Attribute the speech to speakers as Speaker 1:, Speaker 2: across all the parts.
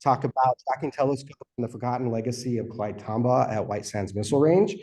Speaker 1: talk about tracking telescope and the forgotten legacy of Clyde Tombaugh at White Sands Missile Range.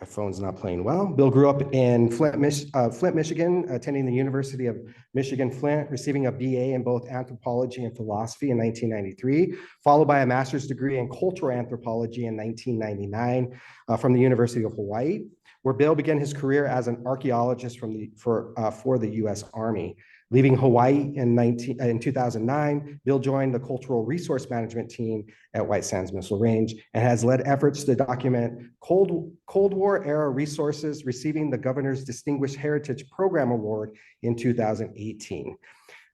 Speaker 1: My phone's not playing well. Bill grew up in Flint, Michigan, attending the University of Michigan Flint, receiving a BA in both anthropology and philosophy in 1993, followed by a master's degree in cultural anthropology in 1999 from the University of Hawaii, where Bill began his career as an archaeologist for the U.S. Army. Leaving Hawaii in 2009, Bill joined the cultural resource management team at White Sands Missile Range and has led efforts to document Cold War era resources, receiving the Governor's Distinguished Heritage Program Award in 2018.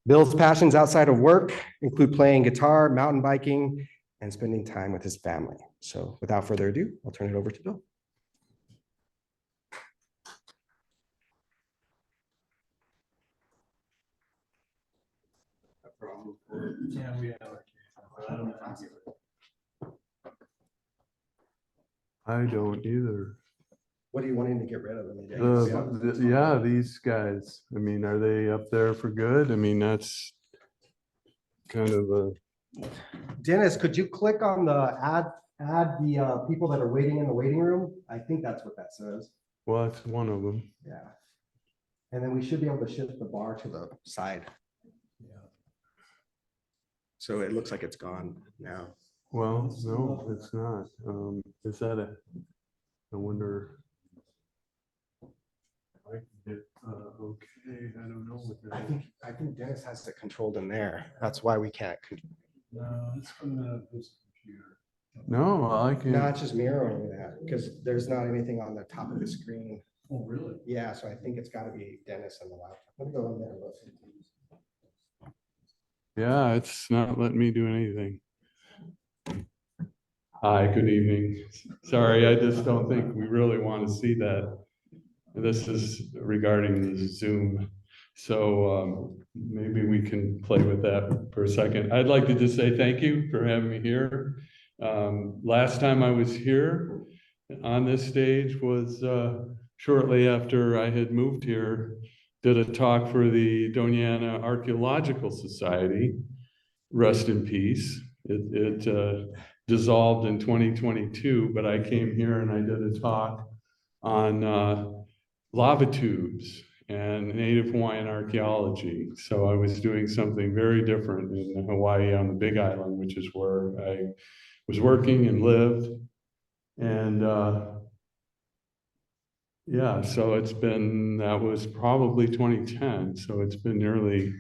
Speaker 1: Bill's passions outside of work include playing guitar, mountain biking, and spending time with his family. So without further ado, I'll turn it over to Bill.
Speaker 2: I don't either.
Speaker 1: What are you wanting to get rid of?
Speaker 2: Yeah, these guys. I mean, are they up there for good? I mean, that's kind of a.
Speaker 1: Dennis, could you click on the add the people that are waiting in the waiting room? I think that's what that says.
Speaker 2: Well, that's one of them.
Speaker 1: Yeah. And then we should be able to shift the bar to the side. Yeah. So it looks like it's gone now.
Speaker 2: Well, no, it's not. Is that a? I wonder. I can get, okay, I don't know what that is.
Speaker 1: I think Dennis has it controlled in there. That's why we can't.
Speaker 2: No, it's from this computer. No, I can.
Speaker 1: No, it's just mirroring that because there's not anything on the top of the screen.
Speaker 2: Oh, really?
Speaker 1: Yeah, so I think it's got to be Dennis on the laptop. Let me go in there and look.
Speaker 2: Yeah, it's not letting me do anything. Hi, good evening. Sorry, I just don't think we really want to see that. This is regarding the Zoom. So maybe we can play with that for a second. I'd like to just say thank you for having me here. Last time I was here on this stage was shortly after I had moved here, did a talk for the Doniana Archaeological Society, rest in peace. It dissolved in 2022, but I came here and I did a talk on lava tubes and Native Hawaiian archaeology. So I was doing something very different in Hawaii on the Big Island, which is where I was working and lived. And yeah, so that was probably 2010. So it's been nearly,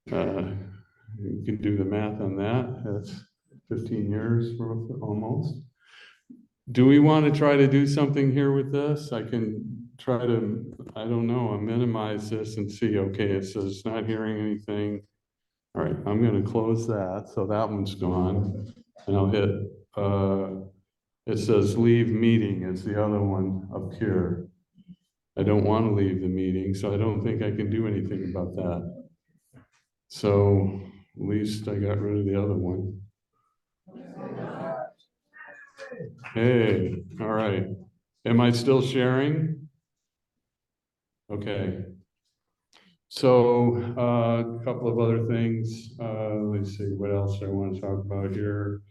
Speaker 2: you can do the math on that. That's 15 years almost. Do we want to try to do something here with this? I can try to, I don't know, minimize this and see, okay, it says it's not hearing anything. All right, I'm going to close that. So that one's gone. And I'll hit, it says leave meeting is the other one up here. I don't want to leave the meeting, so I don't think I can do anything about that. So at least I got rid of the other one. Hey, all right. Am I still sharing? Okay. So a couple of other things. Let's see, what else I want to talk about here.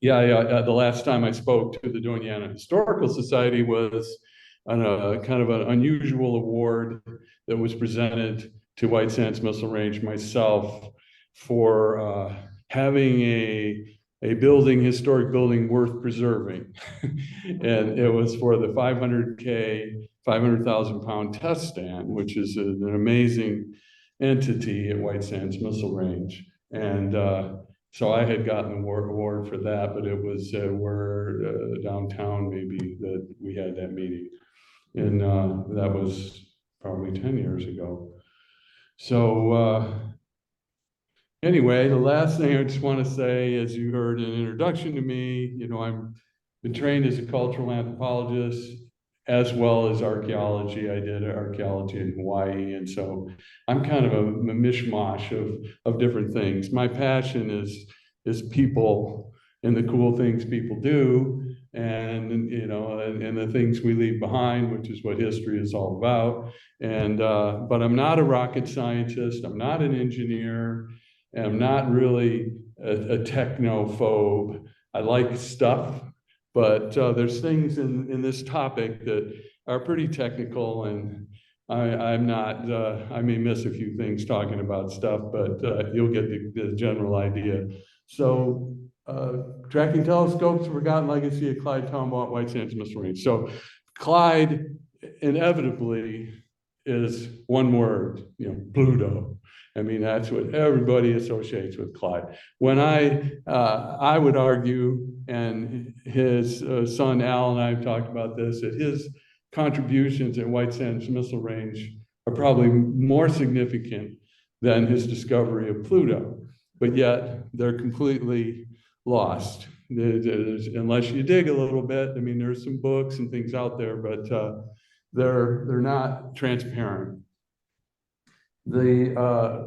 Speaker 2: Yeah. The last time I spoke to the Doniana Historical Society was on a kind of an unusual award that was presented to White Sands Missile Range myself for having a historic building worth preserving. And it was for the 500,000 pound test stand, which is an amazing entity at White Sands Missile Range. And so I had gotten an award for that, but it was where downtown maybe that we had that meeting. And that was probably 10 years ago. So anyway, the last thing I just want to say, as you heard an introduction to me, you know, I've been trained as a cultural anthropologist as well as archaeology. I did archaeology in Hawaii, and so I'm kind of a mishmash of different things. My passion is people and the cool things people do, and and the things we leave behind, which is what history is all about. And but I'm not a rocket scientist. I'm not an engineer. And I'm not really a technophobe. I like stuff, but there's things in this topic that are pretty technical, and I'm not. I may miss a few things talking about stuff, but you'll get the general idea. So, tracking telescopes, forgotten legacy of Clyde Tombaugh at White Sands Missile Range. So, Clyde inevitably is one word, Pluto. I mean, that's what everybody associates with Clyde. When I would argue, and his son Al and I have talked about this, that his contributions at White Sands Missile Range are probably more significant than his discovery of Pluto, but yet they're completely lost. Unless you dig a little bit, I mean, there's some books and things out there, but they're not transparent. The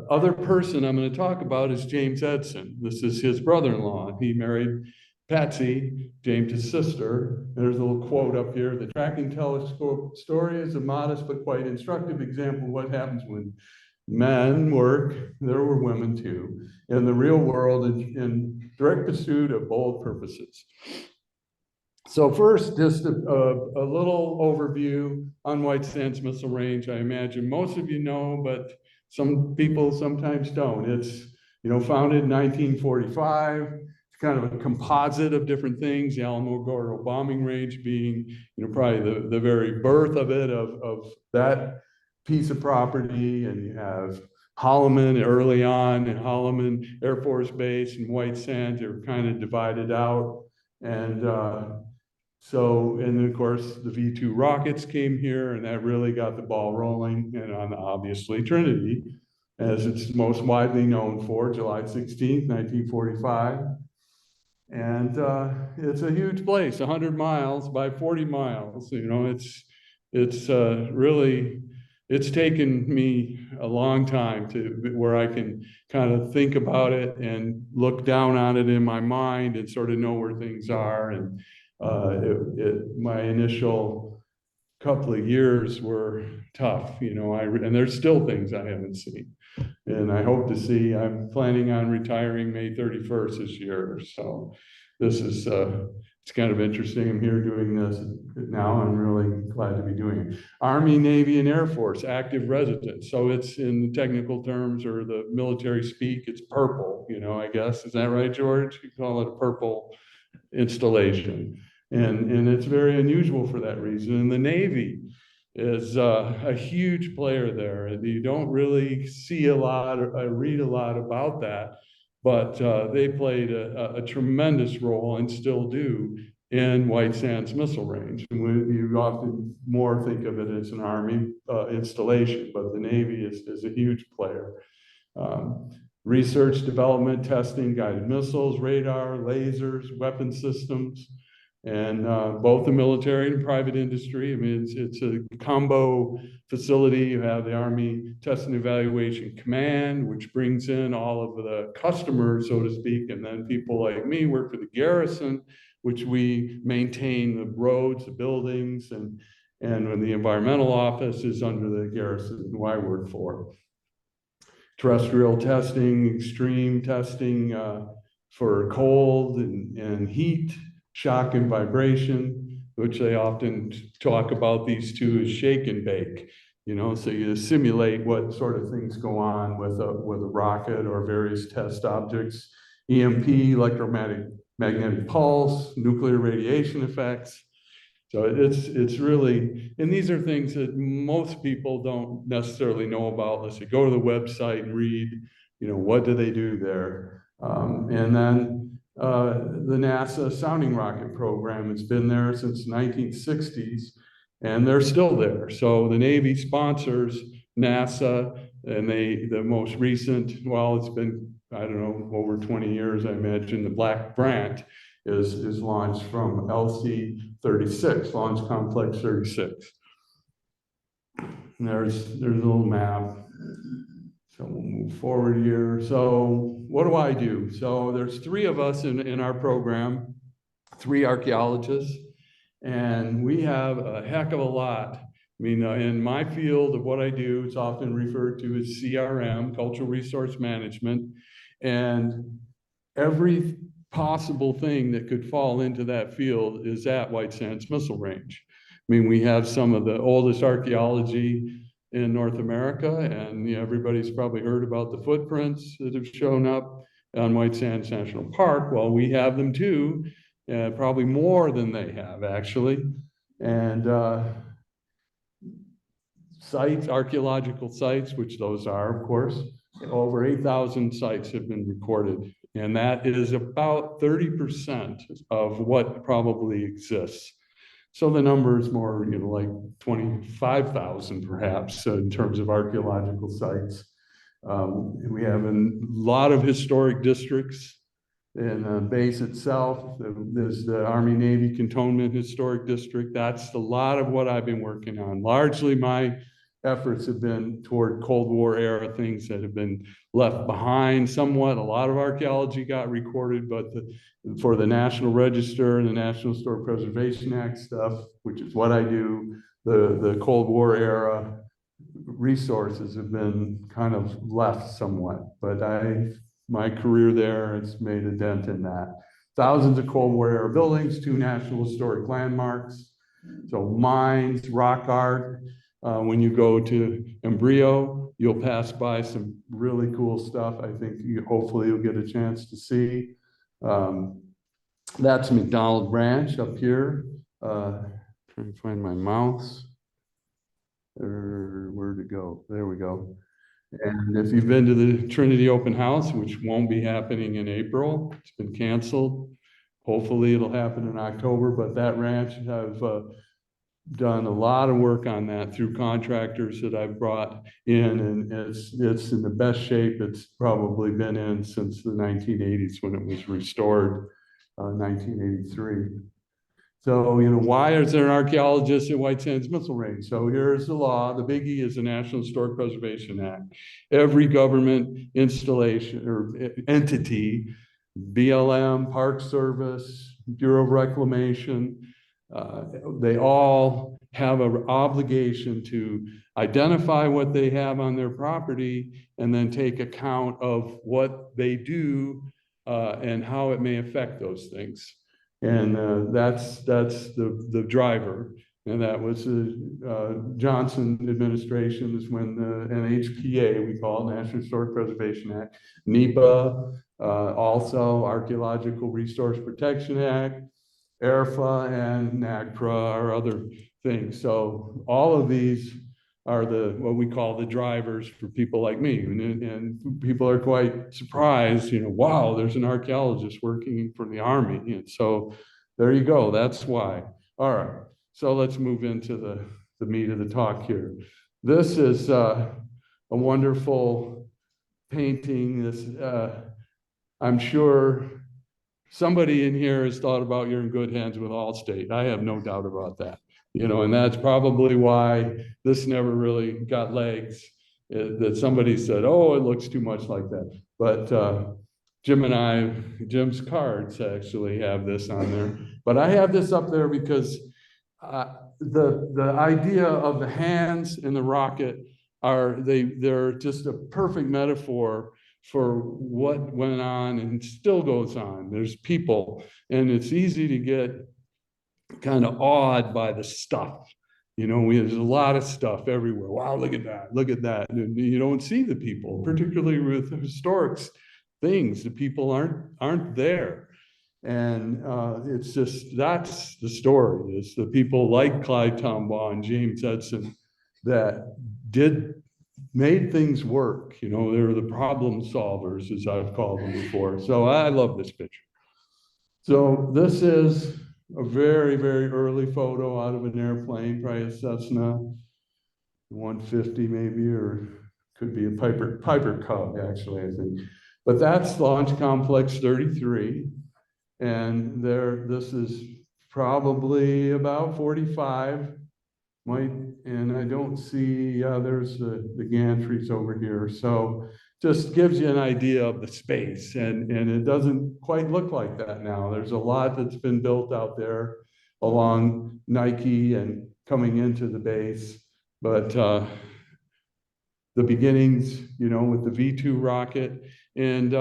Speaker 2: other person I'm going to talk about is James Edson. This is his brother-in-law. He married Patsy, James's sister. There's a little quote up here: "The tracking telescope story is a modest but quite instructive example of what happens when men work," there were women too, "in the real world in direct pursuit of bold purposes." So first, just a little overview on White Sands Missile Range. I imagine most of you know, but some people sometimes don't. It's founded in 1945. It's kind of a composite of different things. The Alamogordo bombing range being probably the very birth of it, of that piece of property. And you have Holloman early on, and Holloman Air Force Base and White Sands are kind of divided out. And and then of course the V2 rockets came here, and that really got the ball rolling. And on obviously Trinity, as it's most widely known for, July 16th, 1945. And it's a huge place, 100 miles by 40 miles. It's really, it's taken me a long time to where I can kind of think about it and look down on it in my mind and sort of know where things are. And my initial couple of years were tough, and there's still things I haven't seen, and I hope to see. I'm planning on retiring May 31st this year, so this is it's kind of interesting. I'm here doing this now. I'm really glad to be doing it. Army, Navy, and Air Force active residence. So it's, in the technical terms or the military speak, it's purple. I guess, is that right, George? You call it a purple installation. And it's very unusual for that reason. And the Navy is a huge player there. You don't really see a lot or read a lot about that, but they played a tremendous role, and still do, in White Sands Missile Range. And you often more think of it as an Army installation, but the Navy is a huge player. Research, development, testing, guided missiles, radar, lasers, weapon systems, and both the military and private industry. I mean, it's a combo facility. You have the Army Test and Evaluation Command, which brings in all of the customers, so to speak, and then people like me work for the garrison, which we maintain the roads, the buildings, and when the environmental office is under the garrison, who I work for. Terrestrial testing, extreme testing for cold and heat, shock and vibration, which they often talk about these two as shake and bake. So you simulate what sort of things go on with a rocket or various test objects. EMP, electromagnetic pulse, nuclear radiation effects. So it's really, and these are things that most people don't necessarily know about unless you go to the website and read, what do they do there. And then the NASA sounding rocket program has been there since the 1960s, and they're still there. So the Navy sponsors NASA, and the most recent, well, it's been, I don't know, over 20 years, I imagine, the Black Brant is launched from LC-36, Launch Complex 36. And there's a little map. So we'll move forward here. So what do I do? So there's three of us in our program. 3 archaeologists, and we have a heck of a lot. I mean, in my field of what I do, it's often referred to as CRM, Cultural Resource Management, and every possible thing that could fall into that field is at White Sands Missile Range. I mean, we have some of the oldest archaeology in North America, and everybody's probably heard about the footprints that have shown up on White Sands National Park. Well, we have them too, probably more than they have actually. And sites, archaeological sites, which those are, of course, over 8,000 sites have been recorded. And that is about 30% of what probably exists. So the number is more, like 25,000 perhaps in terms of archaeological sites. We have a lot of historic districts in the base itself. There's the Army Navy Cantonment Historic District. That's a lot of what I've been working on. Largely my efforts have been toward Cold War era things that have been left behind somewhat. A lot of archaeology got recorded, but for the National Register and the National Historic Preservation Act stuff, which is what I do, the Cold War era resources have been kind of left somewhat. But my career there has made a dent in that. Thousands of Cold War era buildings, 2 National Historic Landmarks, so mines, rock art. When you go to Embryo, you'll pass by some really cool stuff. I think hopefully you'll get a chance to see. That's McDonald Ranch up here. Trying to find my mouse. Where'd it go? There we go. And if you've been to the Trinity Open House, which won't be happening in April, it's been canceled. Hopefully it'll happen in October, but that ranch, I've done a lot of work on that through contractors that I've brought in, and it's in the best shape it's probably been in since the 1980s when it was restored, 1983. So, why is there an archaeologist at White Sands Missile Range? So here's the law. The biggie is the National Historic Preservation Act. Every government installation or entity, BLM, Park Service, Bureau of Reclamation, they all have an obligation to identify what they have on their property and then take account of what they do and how it may affect those things. And that's the driver. And that was the Johnson administration is when the NHPA, we call it, National Historic Preservation Act, NEPA, also Archaeological Resource Protection Act, ERFA and NAGPRA are other things. So all of these are what we call the drivers for people like me. And people are quite surprised, wow, there's an archaeologist working for the Army. And so there you go, that's why. All right, so let's move into the meat of the talk here. This is a wonderful painting. I'm sure somebody in here has thought about you're in good hands with Allstate. I have no doubt about that. And that's probably why this never really got legs, that somebody said, oh, it looks too much like that. But Jim's cards actually have this on there. But I have this up there because the idea of the hands and the rocket they're just a perfect metaphor for what went on and still goes on. There's people, and it's easy to get kind of awed by the stuff. There's a lot of stuff everywhere. Wow, look at that, look at that. And you don't see the people, particularly with historic things. The people aren't there. And it's just, that's the story. It's the people like Clyde Tombaugh and James Edson that made things work. They're the problem solvers, as I've called them before. So I love this picture. So this is a very, very early photo out of an airplane, probably a Cessna 150 maybe, or could be a Piper Cub, actually, I think. But that's Launch Complex 33. And this is probably about 45. And I don't see, there's the gantries over here. So just gives you an idea of the space, and it doesn't quite look like that now. There's a lot that's been built out there along Nike and coming into the base, but the beginnings, with the V2 rocket, and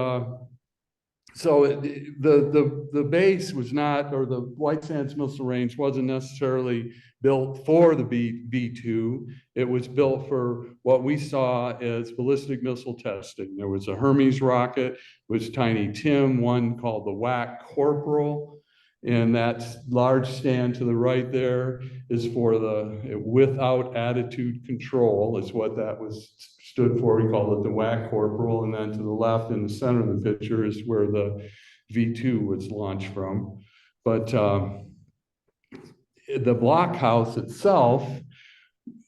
Speaker 2: so the base was not, or the White Sands Missile Range wasn't necessarily built for the V2. It was built for what we saw as ballistic missile testing. There was a Hermes rocket, was Tiny Tim, one called the WAC Corporal, and that large stand to the right there is for the without attitude control, is what that was stood for. We called it the WAC Corporal. And then to the left in the center of the picture is where the V2 was launched from. But the blockhouse itself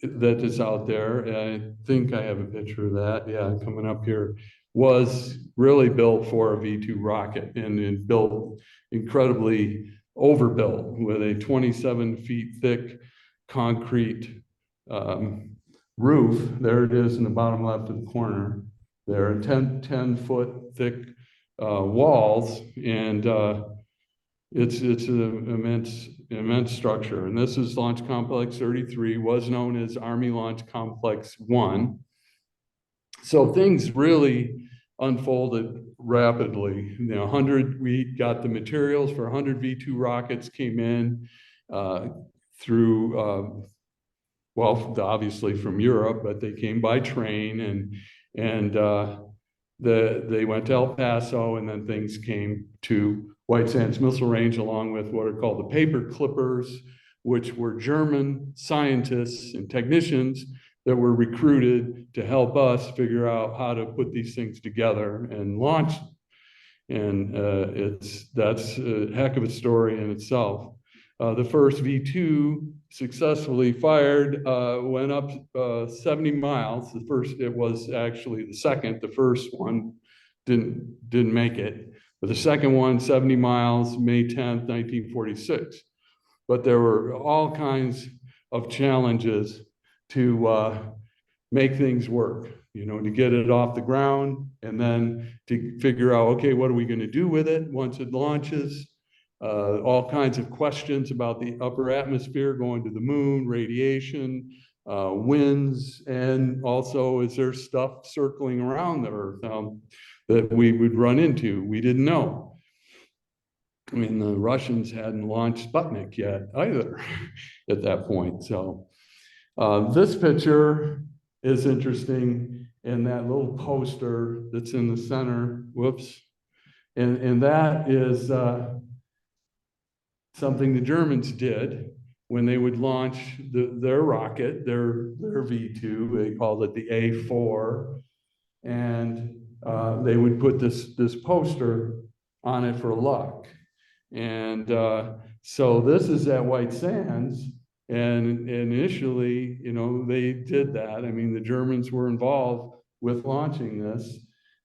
Speaker 2: that is out there, and I think I have a picture of that, yeah, coming up here, was really built for a V2 rocket, and it built incredibly overbuilt with a 27 feet thick concrete roof. There it is in the bottom left of the corner. There are 10 foot thick walls, and it's an immense structure. And this is Launch Complex 33, was known as Army Launch Complex 1. So things really unfolded rapidly. 100, we got the materials for 100 V2 rockets came in through, well, obviously from Europe, but they came by train, and they went to El Paso, and then things came to White Sands Missile Range, along with what are called the paper clippers, which were German scientists and technicians that were recruited to help us figure out how to put these things together and launch them. And that's a heck of a story in itself. The first V2 successfully fired, went up 70 miles. It was actually the second. The first one didn't make it, but the second one, 70 miles, May 10th, 1946. But there were all kinds of challenges to make things work, to get it off the ground, and then to figure out, okay, what are we going to do with it once it launches? All kinds of questions about the upper atmosphere, going to the moon, radiation, winds, and also, is there stuff circling around the Earth that we would run into? We didn't know. I mean, the Russians hadn't launched Sputnik yet either at that point. So this picture is interesting, in that little poster that's in the center. Whoops. And that is something the Germans did when they would launch their rocket, their V2. They called it the A4, and they would put this poster on it for luck. And so this is at White Sands, and initially, they did that. I mean, the Germans were involved with launching this,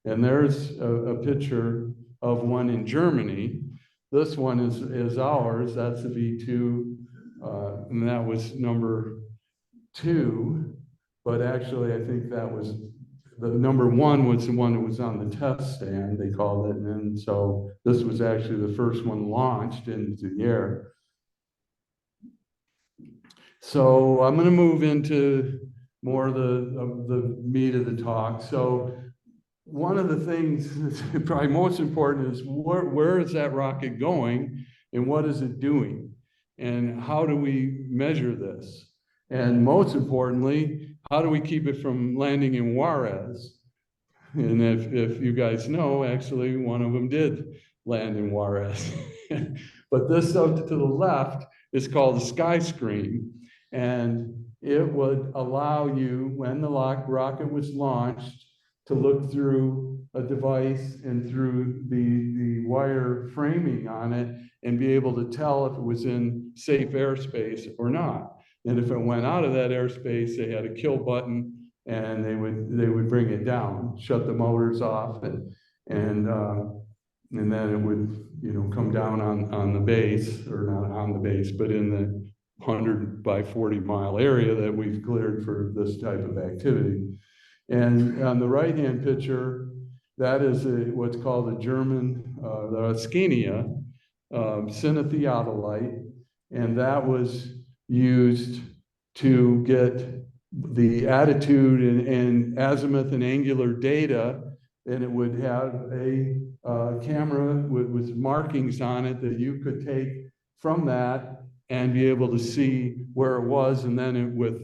Speaker 2: and there's a picture of one in Germany. This one is ours. That's the V2, and that was number 2. But actually, I think that was the number 1 was the one that was on the test stand, they called it. And so this was actually the first one launched into the air. So I'm going to move into more of the meat of the talk. So one of the things that's probably most important is where is that rocket going, and what is it doing, and how do we measure this? And most importantly, how do we keep it from landing in Juarez? And if you guys know, actually one of them did land in Juarez. But this up to the left is called the sky screen, and it would allow you, when the rocket was launched, to look through a device and through the wire framing on it and be able to tell if it was in safe airspace or not. And if it went out of that airspace, they had a kill button, and they would bring it down, shut the motors off, and then it would come down on the base, or not on the base, but in the 100 by 40 mile area that we've cleared for this type of activity. And on the right-hand picture, that is what's called a German, the Scania cinetheodolite, and that was used to get the attitude and azimuth and angular data, and it would have a camera with markings on it that you could take from that and be able to see where it was, and then with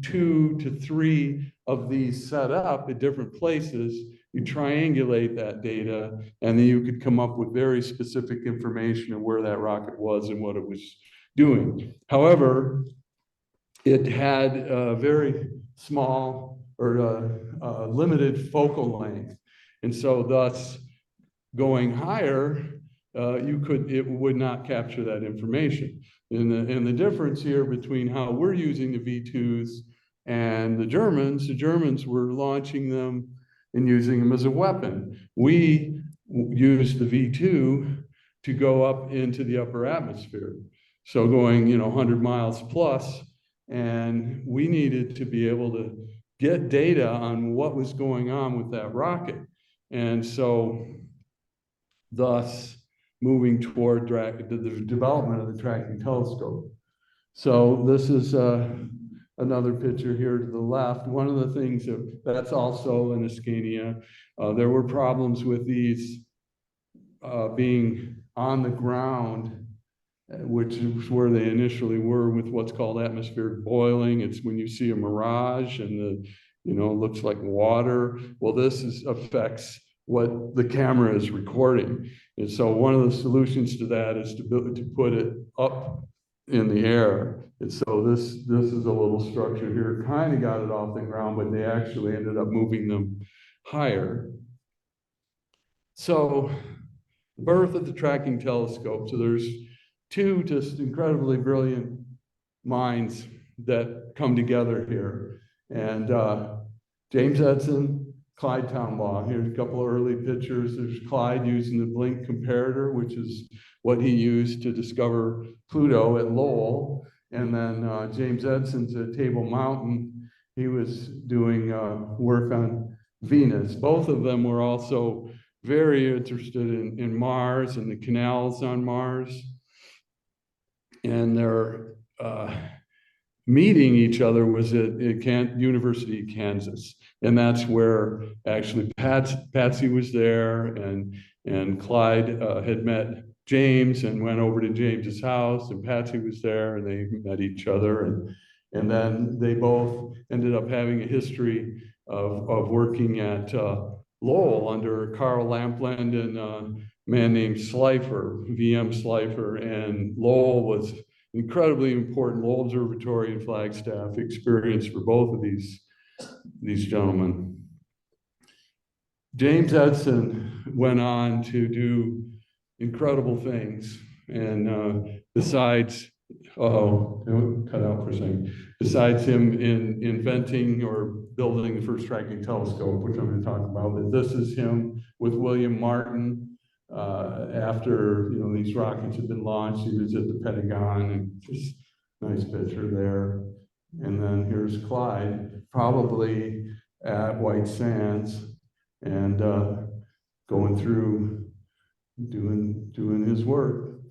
Speaker 2: 2 to 3 of these set up at different places, you triangulate that data, and then you could come up with very specific information of where that rocket was and what it was doing. However, it had a very small or limited focal length. And so thus going higher, it would not capture that information. And the difference here between how we're using the V2s and the Germans were launching them and using them as a weapon. We used the V2 to go up into the upper atmosphere. So going, 100 miles plus, and we needed to be able to get data on what was going on with that rocket. And so thus moving toward the development of the tracking telescope. So this is another picture here to the left. One of the things that's also an Ascania. There were problems with these being on the ground, which is where they initially were, with what's called atmospheric boiling. It's when you see a mirage and it looks like water. Well, this affects what the camera is recording. And so one of the solutions to that is to put it up in the air. And so this is a little structure here, kind of got it off the ground, but they actually ended up moving them higher. So birth of the tracking telescope. So there's 2 just incredibly brilliant minds that come together here. And James Edson, Clyde Tombaugh. Here's a couple of early pictures. There's Clyde using the blink comparator, which is what he used to discover Pluto at Lowell. And then James Edson's at Table Mountain. He was doing work on Venus. Both of them were also very interested in Mars and the canals on Mars. And their meeting each other was at University of Kansas. And that's where actually Patsy was there, and Clyde had met James and went over to James's house, and Patsy was there, and they met each other. And then they both ended up having a history of working at Lowell under Carl Lampland and a man named Slifer, VM Slifer. And Lowell was incredibly important. Lowell Observatory and Flagstaff experience for both of these gentlemen. James Edson went on to do incredible things. And besides, cut out for a second. Besides him inventing or building the first tracking telescope, which I'm going to talk about, but this is him with William Martin. After these rockets had been launched, he was at the Pentagon, and just nice picture there. And then here's Clyde, probably at White Sands, and going through doing his work.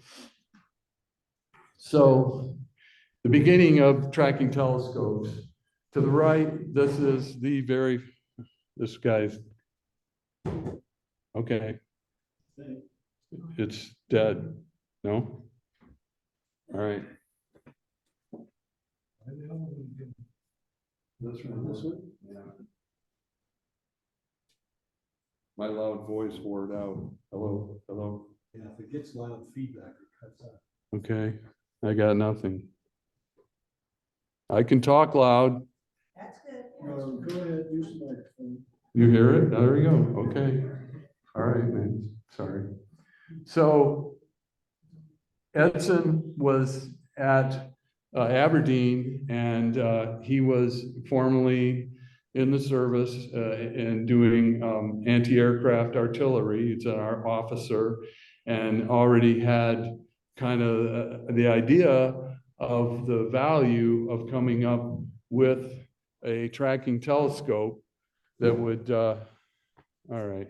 Speaker 2: So the beginning of tracking telescopes. To the right, this is this guy's, okay. It's dead. No? All right. This one? Yeah. My loud voice wore it out. Hello?
Speaker 3: Yeah, if it gets loud feedback, it cuts out.
Speaker 2: Okay. I got nothing. I can talk loud.
Speaker 4: That's good.
Speaker 3: Go ahead, use the microphone.
Speaker 2: You hear it? There we go. Okay. All right, man. Sorry. So Edson was at Aberdeen, and he was formerly in the service and doing anti-aircraft artillery. He's an officer, and already had kind of the idea of the value of coming up with a tracking telescope that would, all right.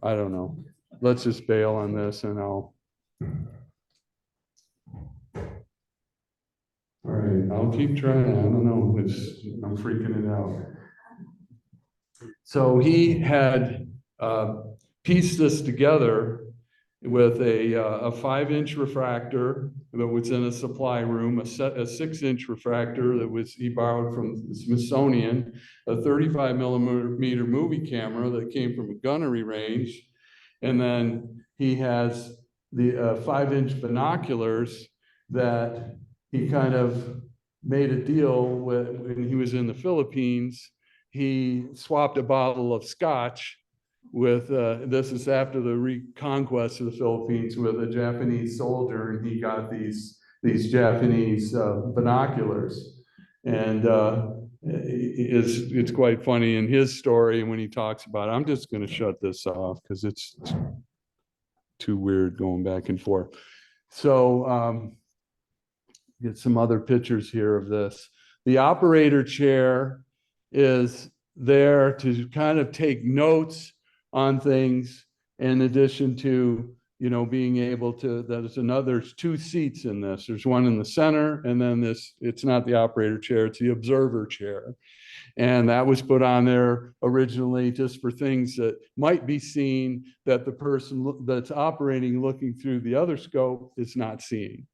Speaker 2: I don't know. Let's just bail on this and I'll. All right, I'll keep trying. I don't know. I'm freaking it out. So he had pieced this together with a 5-inch refractor that was in a supply room, a 6-inch refractor that he borrowed from the Smithsonian, a 35 millimeter movie camera that came from a gunnery range, and then he has the 5-inch binoculars that he kind of made a deal with when he was in the Philippines. He swapped a bottle of scotch with, this is after the reconquest of the Philippines, with a Japanese soldier, and he got these Japanese binoculars. And it's quite funny in his story when he talks about it. I'm just going to shut this off because it's too weird going back and forth. So get some other pictures here of this. The operator chair is there to kind of take notes on things, in addition to, you know, being able to, there's 2 seats in this. There's one in the center, and then this, it's not the operator chair, it's the observer chair. And that was put on there originally just for things that might be seen that the person that's operating looking through the other scope is not seeing.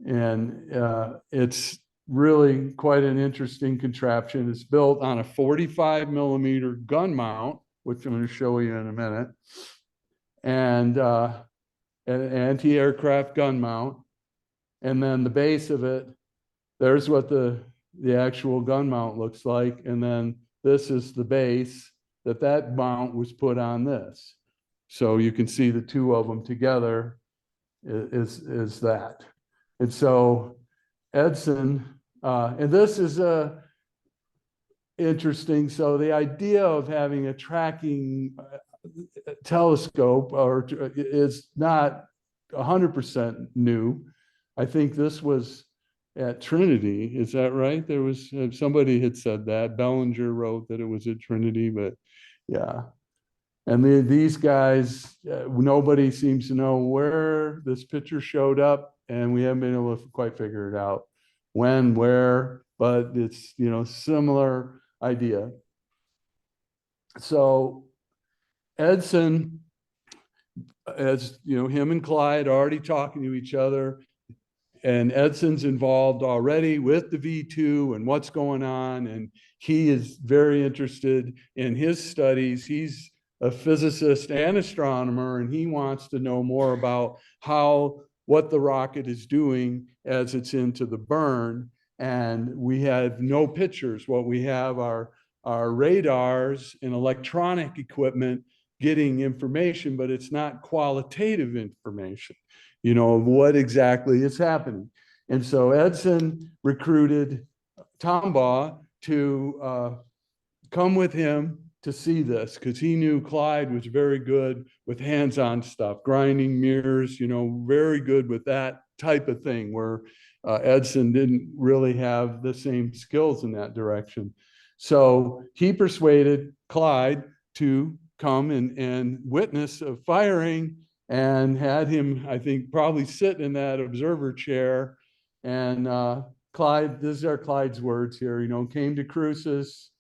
Speaker 2: And it's really quite an interesting contraption. It's built on a 45 millimeter gun mount, which I'm going to show you in a minute, and an anti-aircraft gun mount. And then the base of it, there's what the actual gun mount looks like. And then this is the base that mount was put on this. So you can see the 2 of them together is that. And so Edson, and this is interesting. So the idea of having a tracking telescope is not 100% new. I think this was at Trinity. Is that right? There was somebody had said that. Bellinger wrote that it was at Trinity, but yeah. And these guys, nobody seems to know where this picture showed up, and we haven't been able to quite figure it out when, where, but it's, you know, similar idea. So Edson, as you know, him and Clyde are already talking to each other, and Edson's involved already with the V2 and what's going on, and he is very interested in his studies. He's a physicist and astronomer, and he wants to know more about what the rocket is doing as it's into the burn. And we have no pictures. What we have are radars and electronic equipment getting information, but it's not qualitative information, you know, of what exactly is happening. And so Edson recruited Tombaugh to come with him to see this, because he knew Clyde was very good with hands-on stuff, grinding mirrors, you know, very good with that type of thing, where Edson didn't really have the same skills in that direction. So he persuaded Clyde to come and witness a firing, and had him, I think, probably sit in that observer chair. And Clyde, these are Clyde's words here, you know, came to Cruces,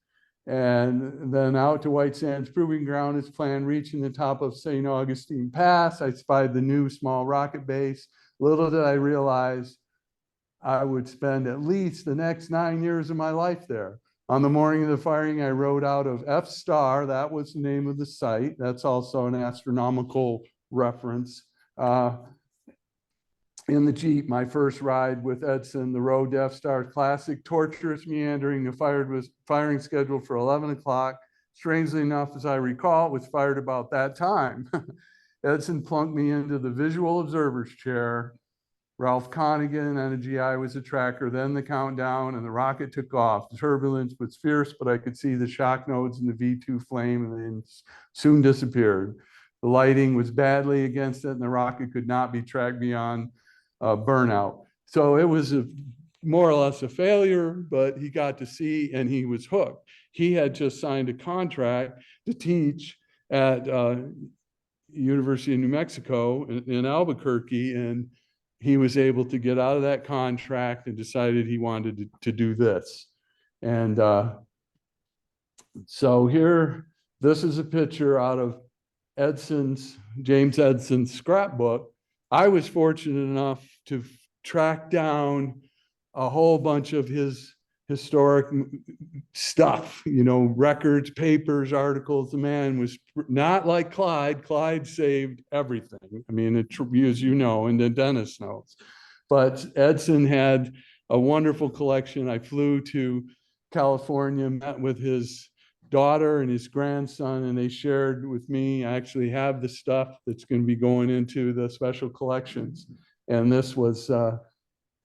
Speaker 2: and then out to White Sands Proving Ground. His plan, reaching the top of St. Augustine Pass, I spied the new small rocket base. Little did I realize I would spend at least the next 9 years of my life there. On the morning of the firing, I rode out of F Star. That was the name of the site. That's also an astronomical reference. In the Jeep, my first ride with Edson, the road to F Star Classic, torturous, meandering. The firing scheduled for 11 o'clock. Strangely enough, as I recall, it was fired about that time. Edson plunked me into the visual observer's chair. Ralph Connigan, NGI, was a tracker, then the countdown, and the rocket took off. The turbulence was fierce, but I could see the shock nodes in the V2 flame, and then soon disappeared. The lighting was badly against it, and the rocket could not be tracked beyond burnout. So it was a more or less a failure, but he got to see and he was hooked. He had just signed a contract to teach at University of New Mexico in Albuquerque, and he was able to get out of that contract and decided he wanted to do this. And so here, this is a picture out of James Edson's scrapbook. I was fortunate enough to track down a whole bunch of his historic stuff, records, papers, articles. The man was not like Clyde. Clyde saved everything. I mean, as you know, and then Dennis knows. But Edson had a wonderful collection. I flew to California, met with his daughter and his grandson, and they shared with me. I actually have the stuff that's going to be going into the special collections. And this was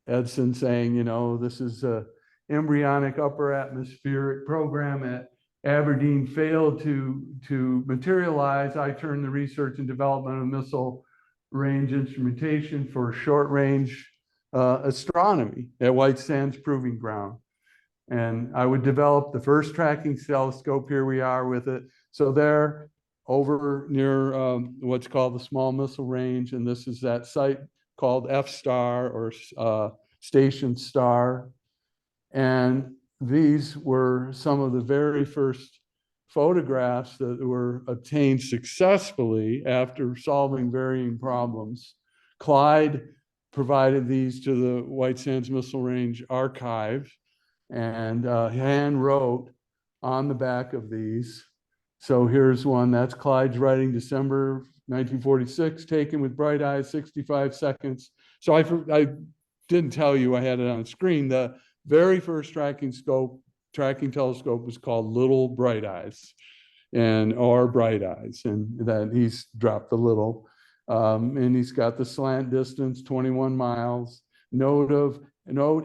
Speaker 2: Edson saying, this is a embryonic upper atmospheric program at Aberdeen failed to materialize. I turned the research and development of missile range instrumentation for short range astronomy at White Sands Proving Ground. And I would develop the first tracking telescope. Here we are with it. So there over near what's called the Small Missile Range. And this is that site called F-Star or Station Star. And these were some of the very first photographs that were obtained successfully after solving varying problems. Clyde provided these to the White Sands Missile Range archive and hand wrote on the back of these. So here's one, that's Clyde's writing, December 1946, taken with bright eyes, 65 seconds. So I didn't tell you, I had it on screen. The very first tracking telescope was called Little Bright Eyes or Bright Eyes. And then he's dropped the little. And he's got the slant distance, 21 miles, note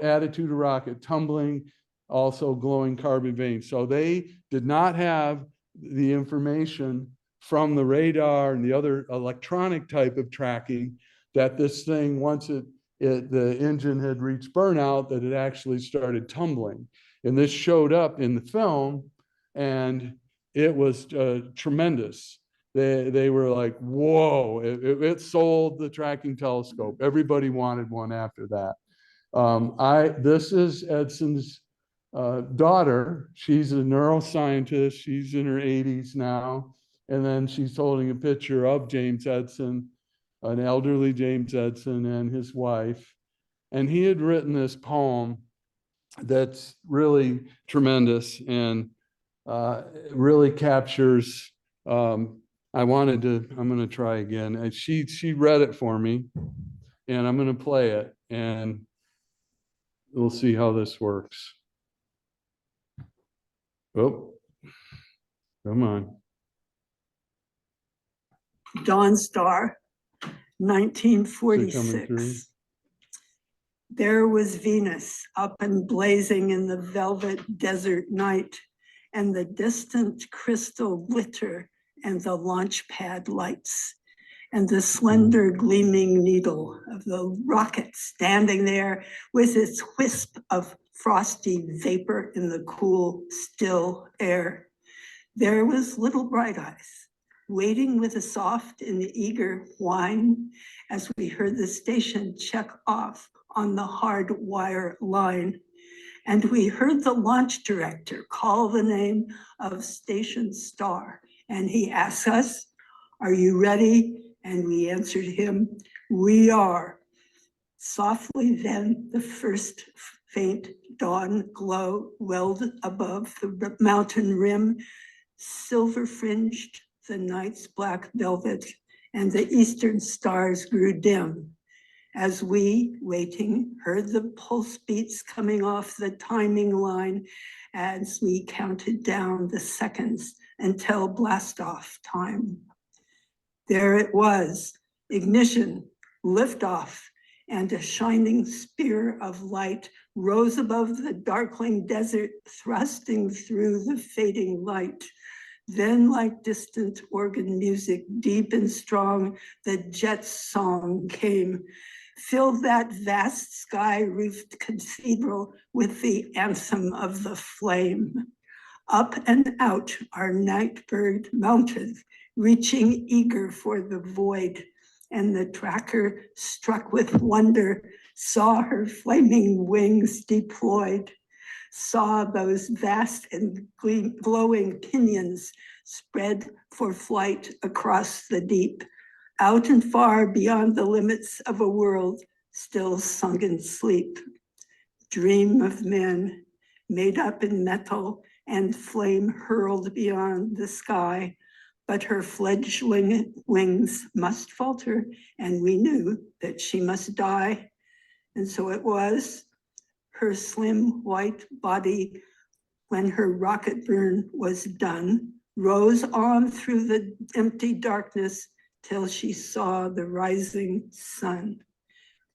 Speaker 2: attitude of rocket, tumbling, also glowing carbon veins. So they did not have the information from the radar and the other electronic type of tracking that this thing, once the engine had reached burnout, that it actually started tumbling. And this showed up in the film, and it was tremendous. They were like, whoa, it sold the tracking telescope. Everybody wanted one after that. This is Edson's daughter. She's a neuroscientist. She's in her 80s now. And then she's holding a picture of James Edson, an elderly James Edson and his wife. And he had written this poem that's really tremendous and really captures, I'm going to try again. She read it for me, and I'm going to play it, and we'll see how this works. Oh, come on.
Speaker 4: Dawn Star, 1946. There was Venus up and blazing in the velvet desert night, and the distant crystal glitter and the launch pad lights, and the slender gleaming needle of the rocket standing there with its wisp of frosty vapor in the cool, still air. There was Little Bright Eyes, waiting with a soft and eager whine as we heard the station check off on the hard wire line. And we heard the launch director call the name of Station Star. And he asked us, "Are you ready?" And we answered him, "We are." Softly then, the first faint dawn glow welled above the mountain rim, silver fringed the night's black velvet, and the eastern stars grew dim. As we, waiting, heard the pulse beats coming off the timing line as we counted down the seconds until blastoff time. There it was, ignition, liftoff, and a shining spear of light rose above the darkling desert, thrusting through the fading light. Then, like distant organ music, deep and strong, the jet's song came. filled that vast sky-roofed cathedral with the anthem of the flame. Up and out our nightbird mounted, reaching eager for the void, and the tracker, struck with wonder, saw her flaming wings deployed, saw those vast and glowing pinions spread for flight across the deep, out and far beyond the limits of a world still sunk in sleep. Dream of men made up in metal and flame hurled beyond the sky, but her fledgling wings must falter, and we knew that she must die. And so it was. Her slim white body, when her rocket burn was done, rose on through the empty darkness till she saw the rising sun.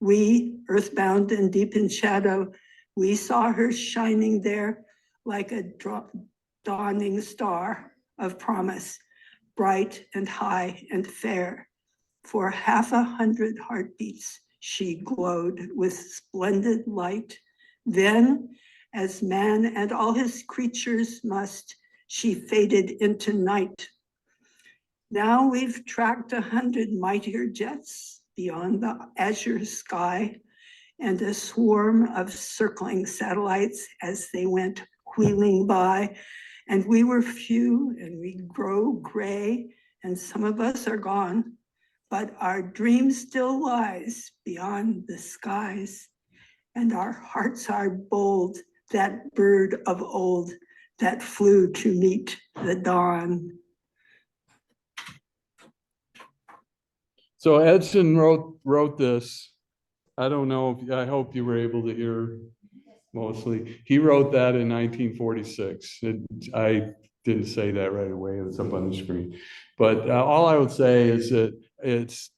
Speaker 4: We, earthbound and deep in shadow, we saw her shining there like a dawning star of promise, bright and high and fair. For 500 heartbeats, she glowed with splendid light. Then, as man and all his creatures must, she faded into night. Now we've tracked 100 mightier jets beyond the azure sky, and a swarm of circling satellites as they went wheeling by. And we were few, and we grow gray, and some of us are gone, but our dream still lies beyond the skies, and our hearts are bold, that bird of old that flew to meet the dawn.
Speaker 2: So Edson wrote this. I don't know, I hope you were able to hear mostly. He wrote that in 1946. I didn't say that right away, it's up on the screen. But all I would say is that it's,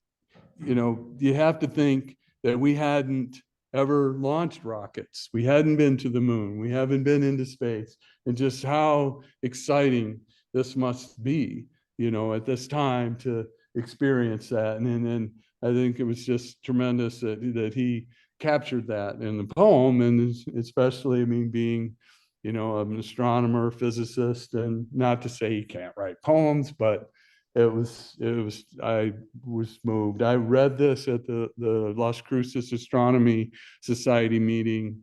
Speaker 2: you have to think that we hadn't ever launched rockets. We hadn't been to the moon. We haven't been into space, and just how exciting this must be, at this time to experience that. And then I think it was just tremendous that he captured that in the poem, and especially, being, an astronomer, physicist, and not to say he can't write poems, but I was moved. I read this at the Las Cruces Astronomy Society meeting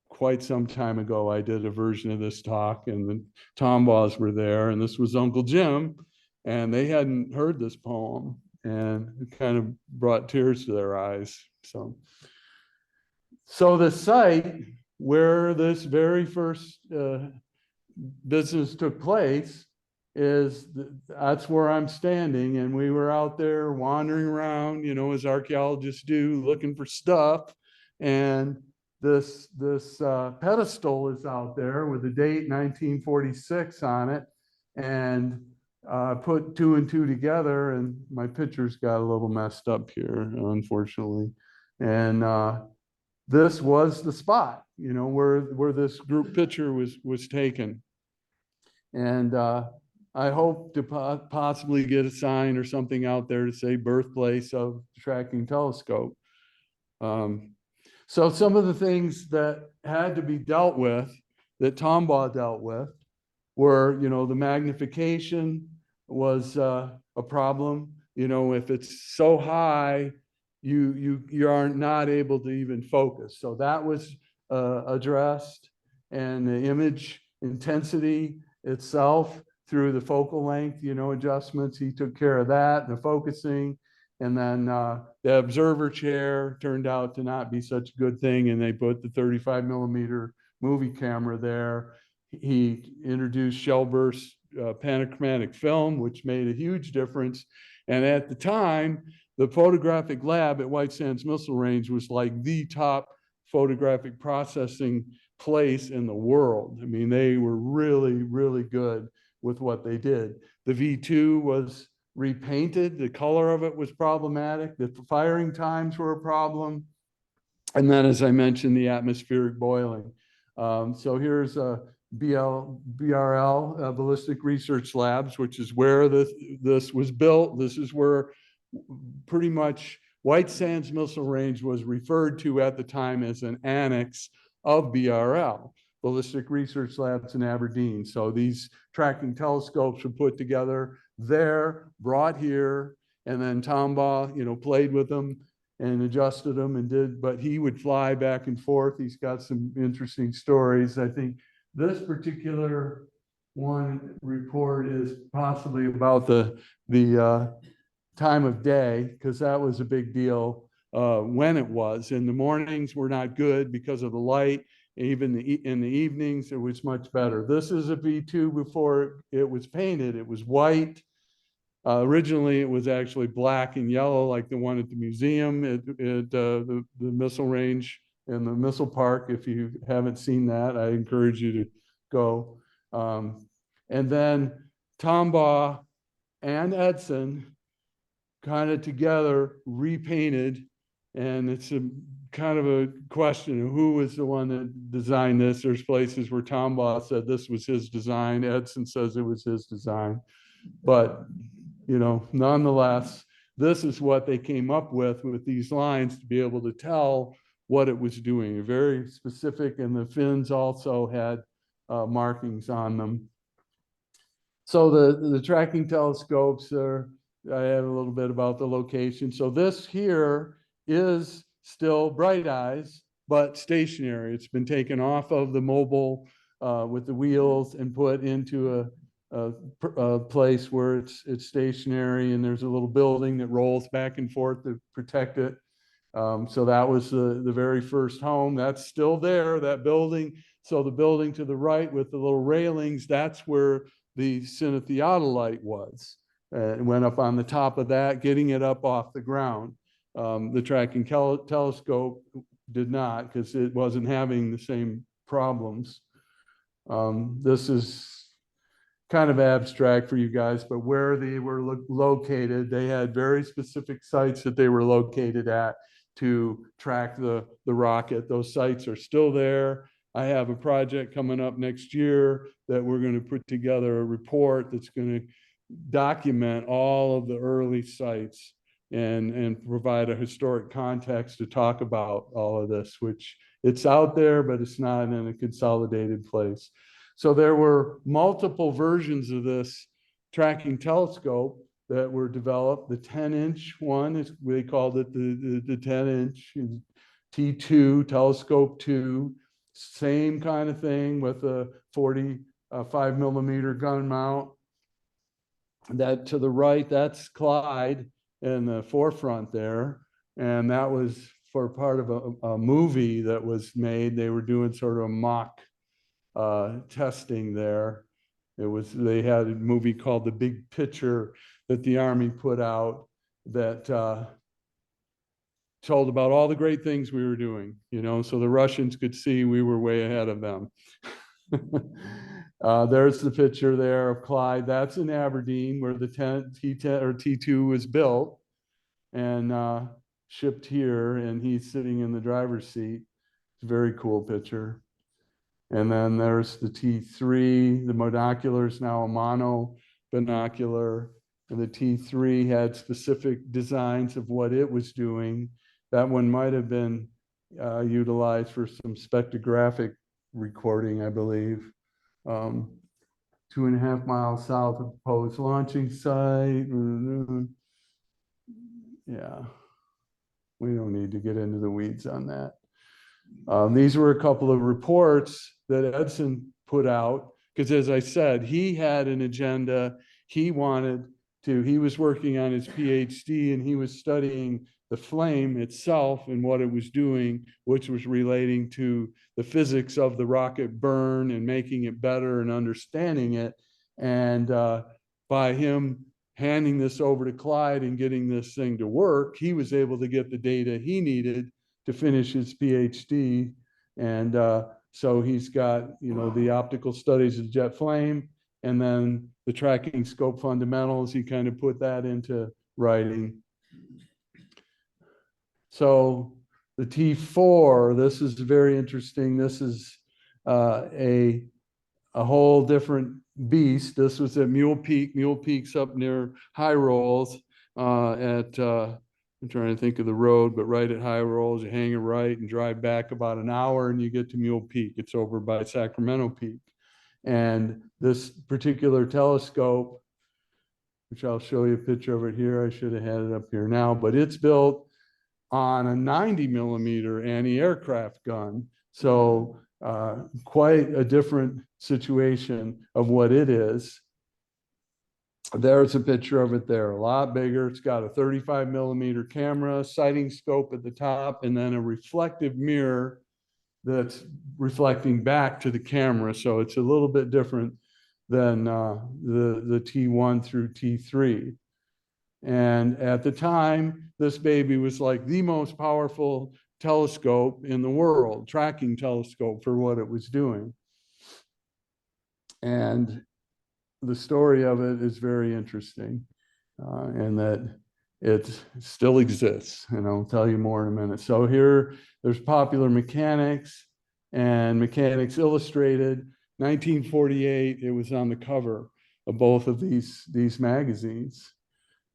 Speaker 2: quite some time ago. I did a version of this talk, and the Tombaughs were there, and this was Uncle Jim, and they hadn't heard this poem, and it kind of brought tears to their eyes. So the site where this very first business took place that's where I'm standing, and we were out there wandering around, as archaeologists do, looking for stuff, and this pedestal is out there with the date 1946 on it, and put two and two together, and my pictures got a little messed up here, unfortunately, and this was the spot, where this group picture was taken. And I hope to possibly get a sign or something out there to say birthplace of the tracking telescope. So some of the things that had to be dealt with, that Tombaugh dealt with, were, the magnification was a problem. If it's so high, you are not able to even focus. So that was addressed, and the image intensity itself through the focal length, adjustments, he took care of that, and the focusing. And then the observer chair turned out to not be such a good thing, and they put the 35 millimeter movie camera there. He introduced shell burst panachromatic film, which made a huge difference. And at the time, the photographic lab at White Sands Missile Range was like the top photographic processing place in the world. They were really, really good with what they did. The V2 was repainted. The color of it was problematic. The firing times were a problem. And then, as I mentioned, the atmospheric boiling. So here's a BRL, Ballistic Research Labs, which is where this was built. This is where pretty much White Sands Missile Range was referred to at the time as an annex of BRL, Ballistic Research Labs in Aberdeen. So these tracking telescopes were put together there, brought here, and then Tombaugh, played with them and adjusted them and did, but he would fly back and forth. He's got some interesting stories. I think this particular one report is possibly about the time of day, because that was a big deal when it was. And the mornings were not good because of the light. Even in the evenings, it was much better. This is a V2 before it was painted. It was white. Originally, it was actually black and yellow, like the one at the museum at the missile range and the missile park. If you haven't seen that, I encourage you to go. And then Tombaugh and Edson kind of together repainted, and it's a kind of a question of who was the one that designed this. There's places where Tombaugh said this was his design. Edson says it was his design. But, nonetheless, this is what they came up with these lines to be able to tell what it was doing. Very specific, and the fins also had markings on them. So the tracking telescopes are, I have a little bit about the location. So this here is still Bright Eyes, but stationary. It's been taken off of the mobile with the wheels and put into a place where it's stationary, and there's a little building that rolls back and forth to protect it. So that was the very first home. That's still there, that building. So the building to the right with the little railings, that's where the cinetheodolite was. It went up on the top of that, getting it up off the ground. The tracking telescope did not, because it wasn't having the same problems. This is kind of abstract for you guys, but where they were located, they had very specific sites that they were located at to track the rocket. Those sites are still there. I have a project coming up next year that we're going to put together a report that's going to document all of the early sites and provide a historic context to talk about all of this, which it's out there, but it's not in a consolidated place. So there were multiple versions of this tracking telescope that were developed. The 10-inch one, they called it the 10-inch, T2, telescope 2, same kind of thing with a 45 millimeter gun mount. That to the right, that's Clyde in the forefront there. And that was for part of a movie that was made. They were doing sort of a mock testing there. They had a movie called The Big Picture that the Army put out that told about all the great things we were doing, so the Russians could see we were way ahead of them. There's the picture there of Clyde. That's in Aberdeen, where the T10 or T2 was built and shipped here, and he's sitting in the driver's seat. It's a very cool picture. And then there's the T3. The monocular is now a mono binocular, and the T3 had specific designs of what it was doing. That one might have been utilized for some spectrographic recording, I believe. 2.5 miles south of proposed launching site. Yeah, we don't need to get into the weeds on that. These were a couple of reports that Edson put out, because as I said, he had an agenda. He was working on his PhD, and he was studying the flame itself and what it was doing, which was relating to the physics of the rocket burn and making it better and understanding it. And by him handing this over to Clyde and getting this thing to work, he was able to get the data he needed to finish his PhD. And so he's got, the optical studies of jet flame, and then the tracking scope fundamentals. He kind of put that into writing. So the T4, this is very interesting. This is a whole different beast. This was at Mule Peak. Mule Peak's up near High Rolls at I'm trying to think of the road, but right at High Rolls, you hang a right and drive back about an hour and you get to Mule Peak. It's over by Sacramento Peak. And this particular telescope, which I'll show you a picture of it here. I should have had it up here now, but it's built on a 90mm anti-aircraft gun. So quite a different situation of what it is. There's a picture of it there, a lot bigger. It's got a 35mm camera, sighting scope at the top, and then a reflective mirror that's reflecting back to the camera. So it's a little bit different than the T1 through T3. And at the time, this baby was like the most powerful telescope in the world, tracking telescope for what it was doing. And the story of it is very interesting, and that it still exists. And I'll tell you more in a minute. So here, there's Popular Mechanics and Mechanics Illustrated. 1948, it was on the cover of both of these magazines.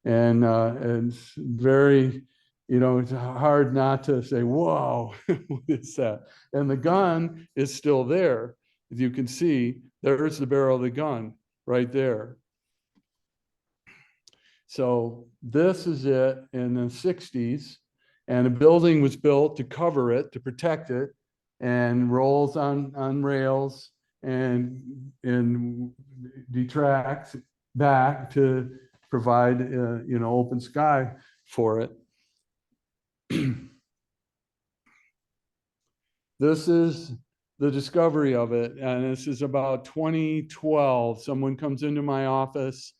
Speaker 2: And it's very, it's hard not to say, whoa, what is that? And the gun is still there. As you can see, there's the barrel of the gun right there. So this is it in the 60s, and a building was built to cover it, to protect it, and rolls on rails and detracts back to provide open sky for it. This is the discovery of it, and this is about 2012. Someone comes into my office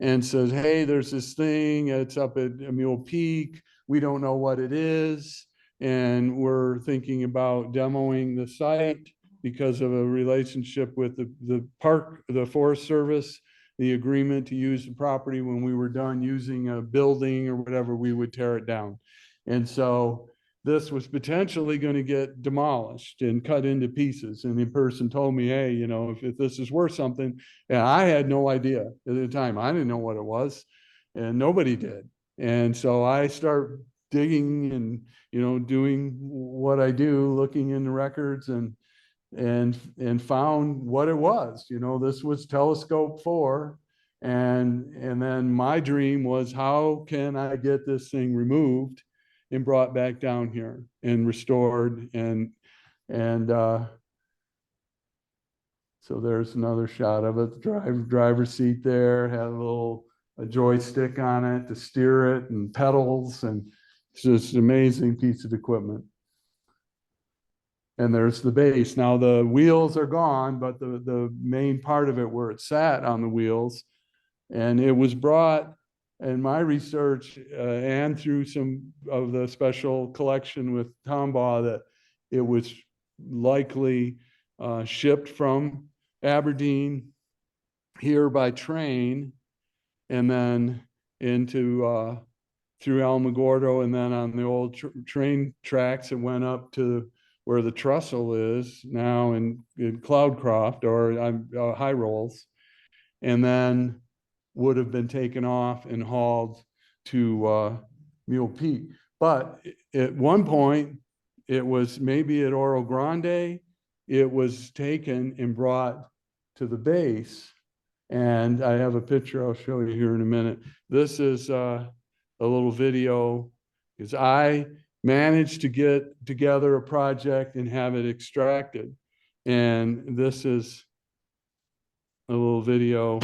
Speaker 2: and says, hey, there's this thing, it's up at Mule Peak, we don't know what it is, and we're thinking about demoing the site because of a relationship with the Forest Service, the agreement to use the property. When we were done using a building or whatever, we would tear it down. And so this was potentially going to get demolished and cut into pieces. And the person told me, hey, if this is worth something, and I had no idea at the time. I didn't know what it was, and nobody did. And so I start digging and, doing what I do, looking in the records and found what it was. This was telescope 4. And then my dream was, how can I get this thing removed and brought back down here and restored, and so there's another shot of it. The driver's seat there had a joystick on it to steer it, and pedals, and it's just an amazing piece of equipment. And there's the base. Now the wheels are gone, but the main part of it, where it sat on the wheels, and it was brought in my research and through some of the special collection with Tombaugh, that it was likely shipped from Aberdeen here by train, and then into through Alamogordo, and then on the old train tracks, it went up to where the trestle is now in Cloudcroft or High Rolls, and then would have been taken off and hauled to Mule Peak. But at one point, it was maybe at Oro Grande, it was taken and brought to the base. And I have a picture I'll show you here in a minute. This is a little video, because I managed to get together a project and have it extracted. And this is a little video.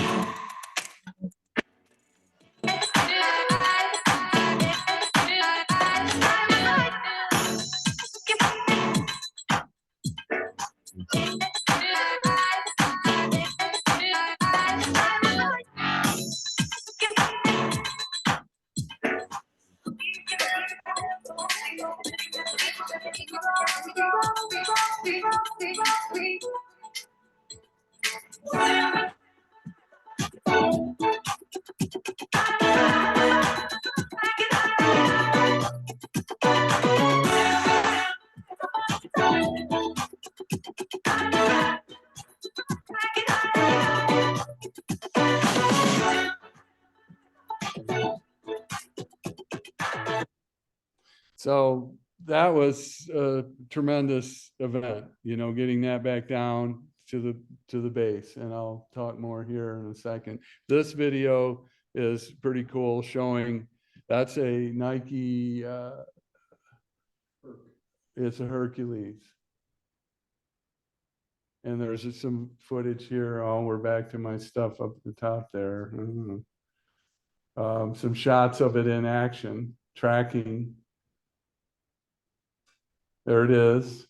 Speaker 2: So that was a tremendous event, getting that back down to the base. And I'll talk more here in a second. This video is pretty cool, showing that's a Nike, it's a Hercules. And there's just some footage here. Oh, we're back to my stuff up at the top there. Some shots of it in action, tracking. There it is.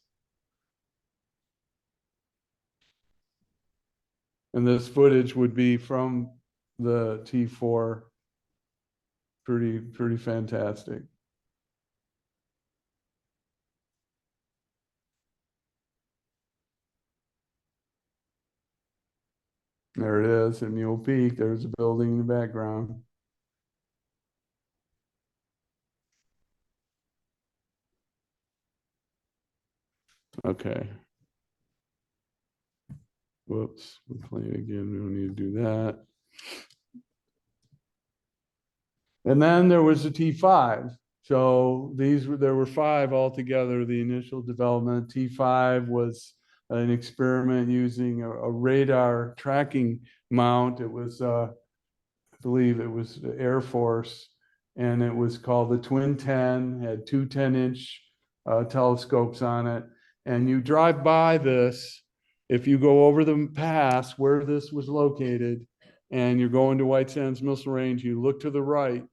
Speaker 2: And this footage would be from the T4. Pretty fantastic. There it is at Mule Peak. There's a building in the background. Okay. Whoops, we're playing again. We don't need to do that. And then there was the T5. So there were 5 altogether, the initial development. T5 was an experiment using a radar tracking mount. It was, I believe it was the Air Force, and it was called the Twin 10, had 2 10-inch telescopes on it. And you drive by this, if you go over the pass where this was located, and you're going to White Sands Missile Range, you look to the right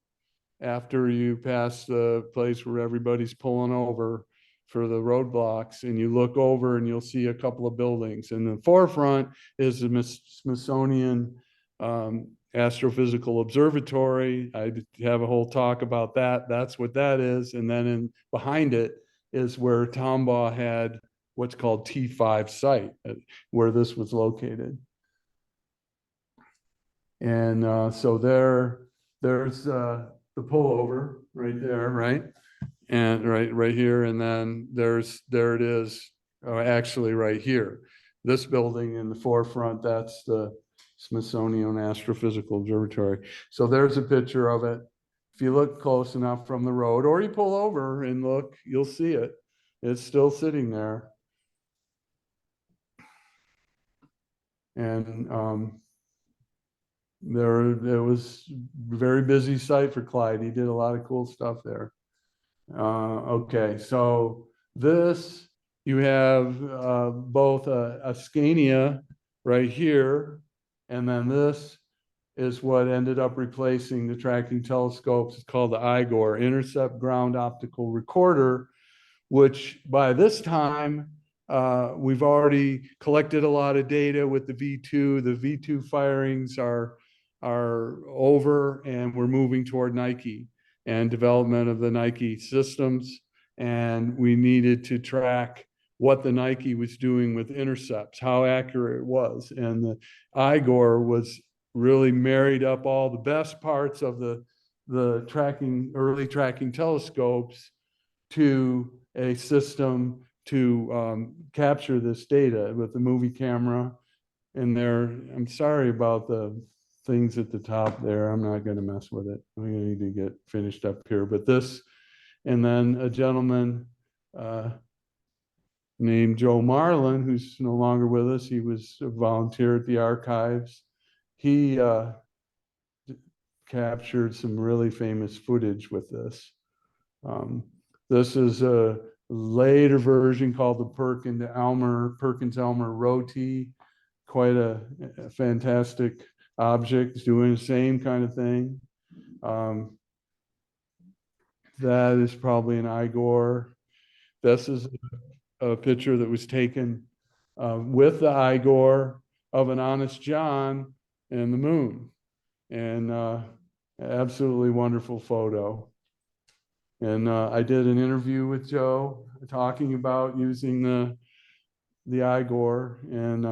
Speaker 2: after you pass the place where everybody's pulling over for the roadblocks, and you look over and you'll see a couple of buildings. In the forefront is the Smithsonian Astrophysical Observatory. I have a whole talk about that. That's what that is. And then behind it is where Tombaugh had what's called T5 site, where this was located. And so there's the pullover right there, right? And right here, and then there it is, actually right here. This building in the forefront, that's the Smithsonian Astrophysical Observatory. So there's a picture of it. If you look close enough from the road, or you pull over and look, you'll see it. It's still sitting there. And there was a very busy site for Clyde. He did a lot of cool stuff there. Okay, so this, you have both a Scania right here, and then this is what ended up replacing the tracking telescopes. It's called the IGOR, Intercept Ground Optical Recorder, which by this time, we've already collected a lot of data with the V2. The V2 firings are over, and we're moving toward Nike and development of the Nike systems. And we needed to track what the Nike was doing with intercepts, how accurate it was. And the IGOR was really married up all the best parts of the early tracking telescopes to a system to capture this data with the movie camera. And I'm sorry about the things at the top there. I'm not going to mess with it. I'm going to need to get finished up here. But this, and then a gentleman named Joe Marlin, who's no longer with us. He was a volunteer at the archives. He captured some really famous footage with this. This is a later version called the Perkins-Elmer Roti. Quite a fantastic object. It's doing the same kind of thing. That is probably an IGOR. This is a picture that was taken with the IGOR of an Honest John and the moon. And absolutely wonderful photo. And I did an interview with Joe talking about using the IGOR, and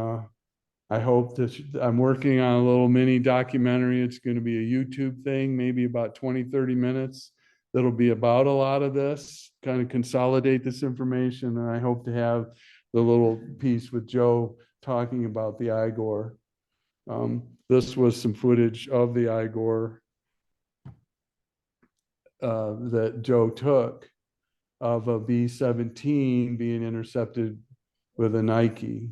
Speaker 2: I hope that I'm working on a little mini documentary. It's going to be a YouTube thing, maybe about 20, 30 minutes. That'll be about a lot of this, kind of consolidate this information. And I hope to have the little piece with Joe talking about the IGOR. This was some footage of the IGOR that Joe took. of a B-17 being intercepted with a Nike.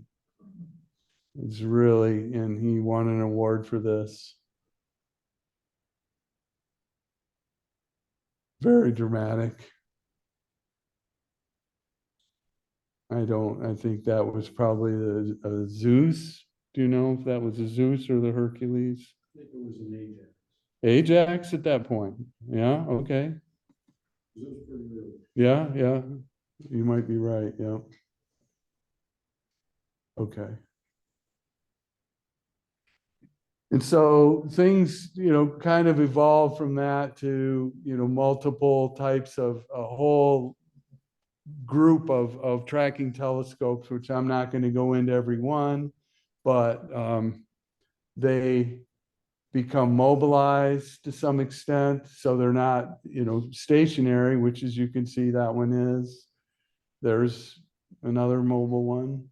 Speaker 2: It's really, and he won an award for this. Very dramatic. I think that was probably a Zeus. Do you know if that was a Zeus or the Hercules?
Speaker 3: I think it was an Ajax.
Speaker 2: Ajax at that point. Yeah, okay.
Speaker 3: It was pretty real.
Speaker 2: Yeah, yeah. You might be right, yeah. Okay. And so things, kind of evolved from that to, multiple types of a whole group of tracking telescopes, which I'm not going to go into every one, but they become mobilized to some extent. So they're not, stationary, which as you can see, that one is. There's another mobile one.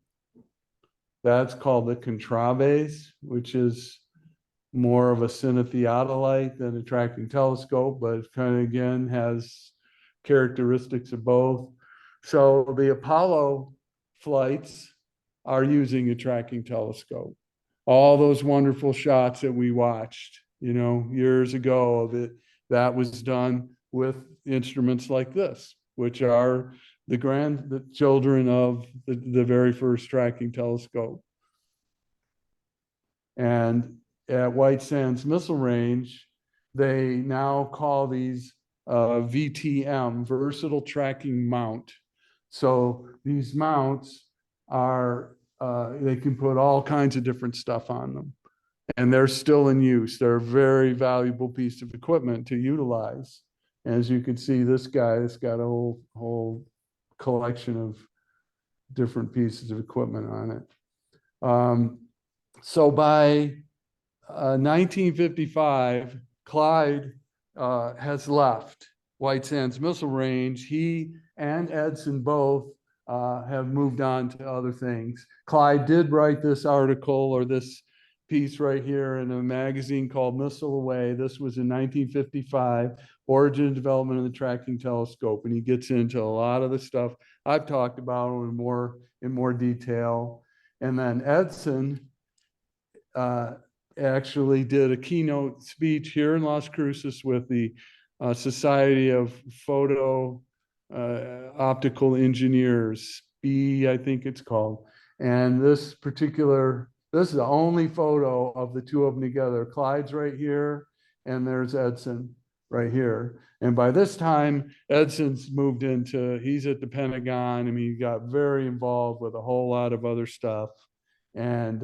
Speaker 2: That's called the Contraves, which is more of a cinetheodolite than a tracking telescope, but it kind of, again, has characteristics of both. So the Apollo flights are using a tracking telescope. All those wonderful shots that we watched, years ago of it, that was done with instruments like this, which are the children of the very first tracking telescope. And at White Sands Missile Range, they now call these VTM, Versatile Tracking Mount. So these mounts are, they can put all kinds of different stuff on them. And they're still in use. They're a very valuable piece of equipment to utilize. As you can see, this guy has got a whole collection of different pieces of equipment on it. So by 1955, Clyde has left White Sands Missile Range. He and Edson both have moved on to other things. Clyde did write this article or this piece right here in a magazine called Missile Away. This was in 1955, Origin and Development of the Tracking Telescope. And he gets into a lot of the stuff I've talked about in more detail. And then Edson actually did a keynote speech here in Las Cruces with the Society of Photo Optical Engineers, I think it's called. And this is the only photo of the two of them together. Clyde's right here, and there's Edson right here. And by this time, Edson's moved he's at the Pentagon. I mean, he got very involved with a whole lot of other stuff. And,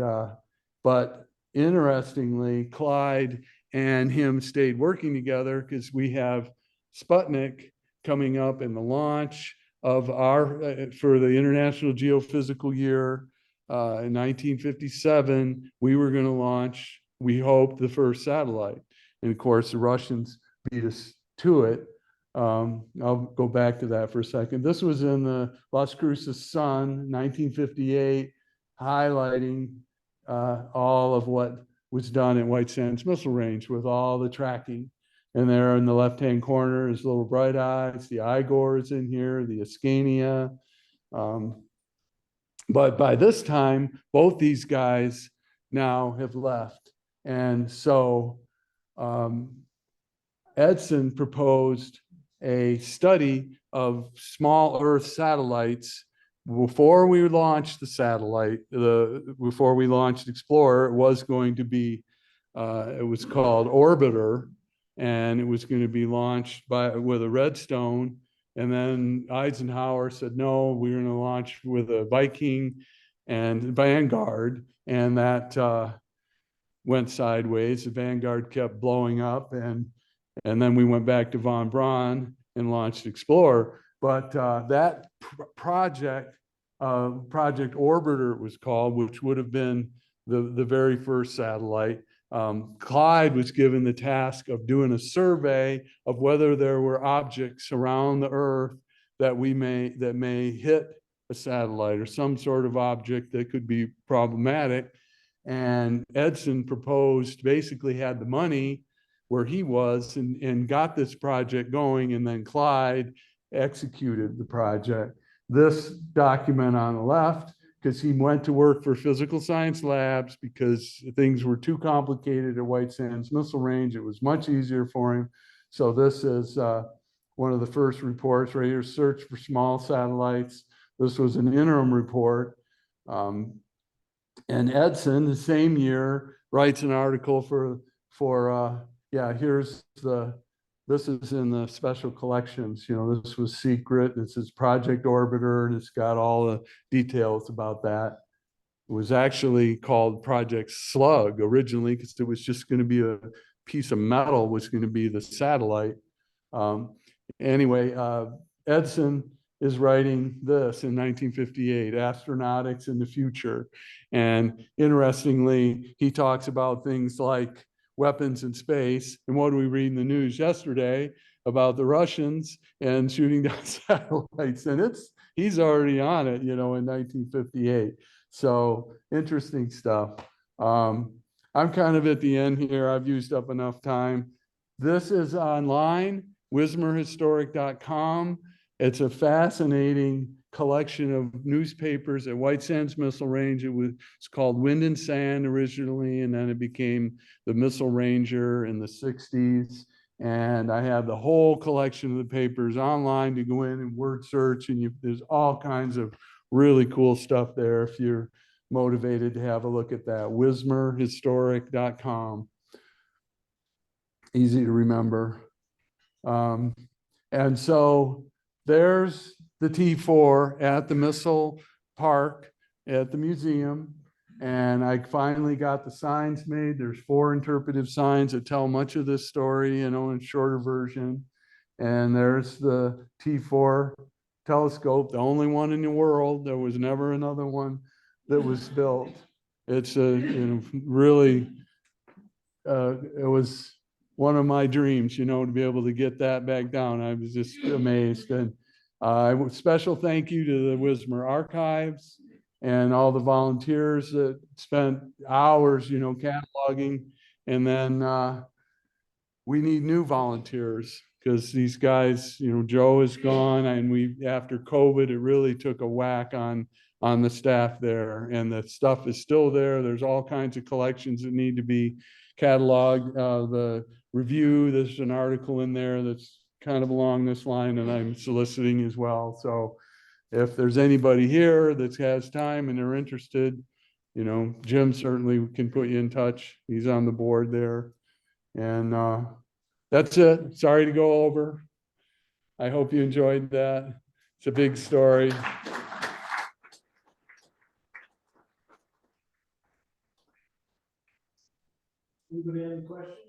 Speaker 2: but interestingly, Clyde and him stayed working together because we have Sputnik coming up in the launch of for the International Geophysical Year in 1957. We were going to launch, we hoped, the first satellite. And of course, the Russians beat us to it. I'll go back to that for a second. This was in the Las Cruces Sun, 1958, highlighting all of what was done at White Sands Missile Range with all the tracking. And there in the left-hand corner is Little Bright Eyes, the Igor is in here, the Ascania. But by this time, both these guys now have left. And so Edson proposed a study of small Earth satellites before we launched the satellite. Before we launched Explorer, it was going to be, it was called Orbiter, and it was going to be launched with a Redstone. And then Eisenhower said, no, we're going to launch with a Viking and Vanguard. And that went sideways. The Vanguard kept blowing up. And then we went back to von Braun and launched Explorer. But that project, Project Orbiter it was called, which would have been the very first satellite. Clyde was given the task of doing a survey of whether there were objects around the Earth that may hit a satellite or some sort of object that could be problematic. And Edson proposed, basically had the money where he was and got this project going. And then Clyde executed the project. This document on the left, because he went to work for physical science labs because things were too complicated at White Sands Missile Range. It was much easier for him. So this is one of the first reports right here, search for small satellites. This was an interim report. And Edson, the same year, writes an article this is in the special collections. This was secret. This is Project Orbiter, and it's got all the details about that. It was actually called Project Slug originally because it was just going to be a piece of metal, was going to be the satellite. Anyway, Edson is writing this in 1958, Astronautics in the Future. And interestingly, he talks about things like weapons in space. And what do we read in the news yesterday about the Russians and shooting down satellites? And he's already on it, in 1958. So interesting stuff. I'm kind of at the end here. I've used up enough time. This is online, wismerhistoric.com. It's a fascinating collection of newspapers at White Sands Missile Range. It's called Wind and Sand originally, and then it became the Missile Ranger in the 60s. And I have the whole collection of the papers online to go in and word search, and there's all kinds of really cool stuff there if you're motivated to have a look at that. wismerhistoric.com. Easy to remember. And so there's the T4 at the Missile Park at the museum. And I finally got the signs made. There's 4 interpretive signs that tell much of this story, in shorter version. And there's the T4 telescope, the only one in the world. There was never another one that was built. It's really, it was one of my dreams, to be able to get that back down. I was just amazed. And special thank you to the Wismer Archives and all the volunteers that spent hours, cataloging. And then we need new volunteers because these guys, Joe is gone, and after COVID, it really took a whack on the staff there, and the stuff is still there. There's all kinds of collections that need to be cataloged. The review, there's an article in there that's kind of along this line, and I'm soliciting as well. So if there's anybody here that has time and they're interested, Jim certainly can put you in touch. He's on the board there. And that's it. Sorry to go over. I hope you enjoyed that. It's a big story.
Speaker 3: Anybody have any questions?